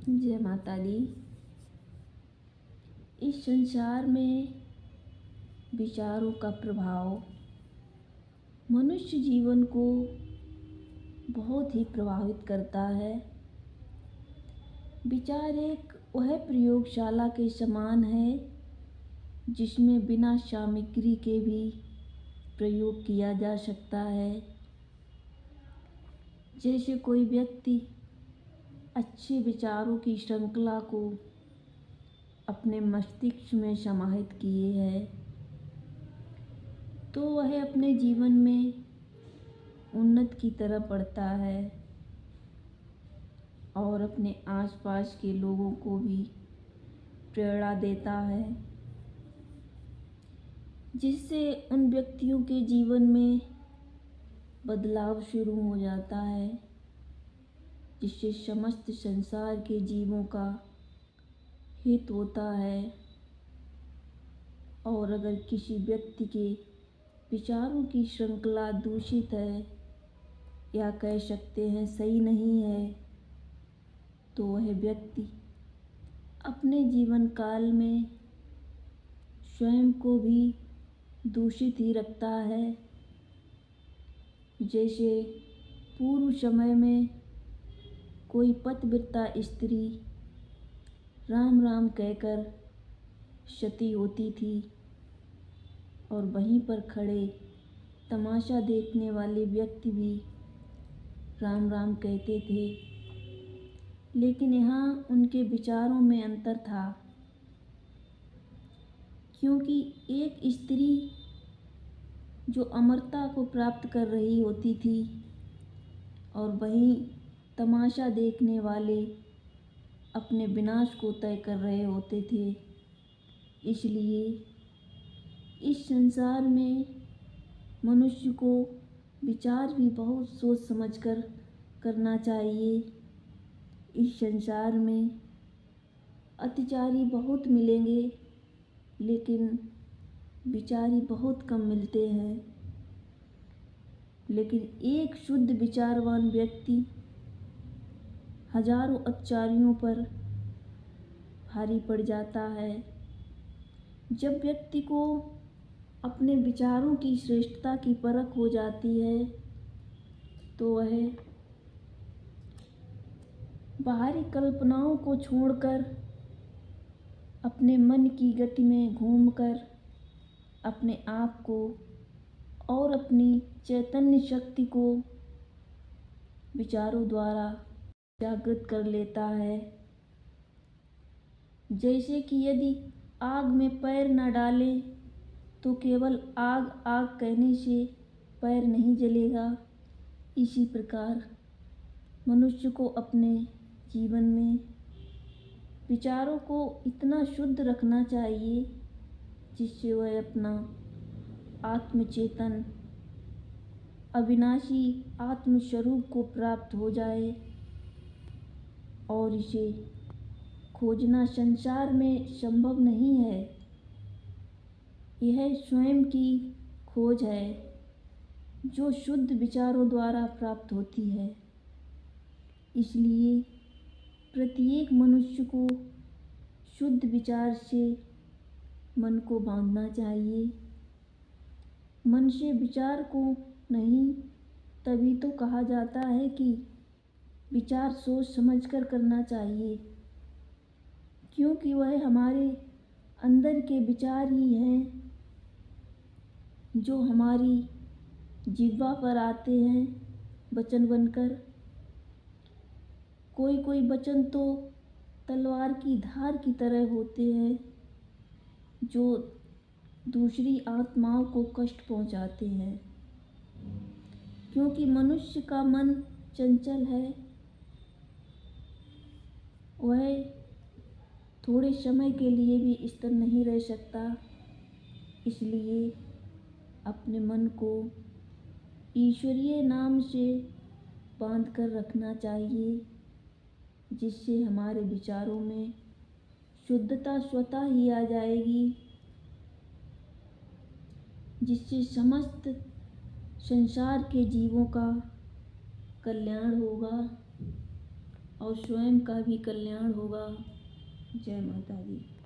जय माता दी। इस संसार में विचारों का प्रभाव मनुष्य जीवन को बहुत ही प्रभावित करता है। विचार एक वह प्रयोगशाला के समान है जिसमें बिना सामग्री के भी प्रयोग किया जा सकता है। जैसे कोई व्यक्ति अच्छे विचारों की श्रृंखला को अपने मस्तिष्क में समाहित किए है तो वह अपने जीवन में उन्नति की तरफ बढ़ता है और अपने आसपास के लोगों को भी प्रेरणा देता है, जिससे उन व्यक्तियों के जीवन में बदलाव शुरू हो जाता है, जिससे समस्त संसार के जीवों का हित होता है। और अगर किसी व्यक्ति के विचारों की श्रृंखला दूषित है या कह सकते हैं सही नहीं है, तो वह व्यक्ति अपने जीवन काल में स्वयं को भी दूषित ही रखता है। जैसे पूर्व समय में कोई पतिव्रता स्त्री राम राम कहकर सती होती थी और वहीं पर खड़े तमाशा देखने वाले व्यक्ति भी राम राम कहते थे, लेकिन यहाँ उनके विचारों में अंतर था, क्योंकि एक स्त्री जो अमरता को प्राप्त कर रही होती थी और वहीं तमाशा देखने वाले अपने विनाश को तय कर रहे होते थे। इसलिए इस संसार में मनुष्य को विचार भी बहुत सोच समझकर करना चाहिए। इस संसार में अत्याचारी बहुत मिलेंगे, लेकिन विचारी बहुत कम मिलते हैं। लेकिन एक शुद्ध विचारवान व्यक्ति हजारों अत्याचारियों पर भारी पड़ जाता है। जब व्यक्ति को अपने विचारों की श्रेष्ठता की परख हो जाती है तो वह बाहरी कल्पनाओं को छोड़कर अपने मन की गति में घूमकर अपने आप को और अपनी चैतन्य शक्ति को विचारों द्वारा जागृत कर लेता है। जैसे कि यदि आग में पैर न डालें तो केवल आग आग कहने से पैर नहीं जलेगा। इसी प्रकार मनुष्य को अपने जीवन में विचारों को इतना शुद्ध रखना चाहिए जिससे वह अपना आत्मचेतन अविनाशी आत्मस्वरूप को प्राप्त हो जाए। और इसे खोजना संसार में संभव नहीं है, यह स्वयं की खोज है जो शुद्ध विचारों द्वारा प्राप्त होती है। इसलिए प्रत्येक मनुष्य को शुद्ध विचार से मन को बांधना चाहिए। मन से विचार को नहीं, तभी तो कहा जाता है कि विचार सोच समझकर करना चाहिए, क्योंकि वह हमारे अंदर के विचार ही हैं जो हमारी जिह्वा पर आते हैं वचन बनकर। कोई कोई वचन तो तलवार की धार की तरह होते हैं जो दूसरी आत्माओं को कष्ट पहुंचाते हैं, क्योंकि मनुष्य का मन चंचल है। वह थोड़े समय के लिए भी स्थिर नहीं रह सकता। इसलिए अपने मन को ईश्वरीय नाम से बांध कर रखना चाहिए, जिससे हमारे विचारों में शुद्धता स्वतः ही आ जाएगी, जिससे समस्त संसार के जीवों का कल्याण होगा। और स्वयं का भी कल्याण होगा। जय माता दी।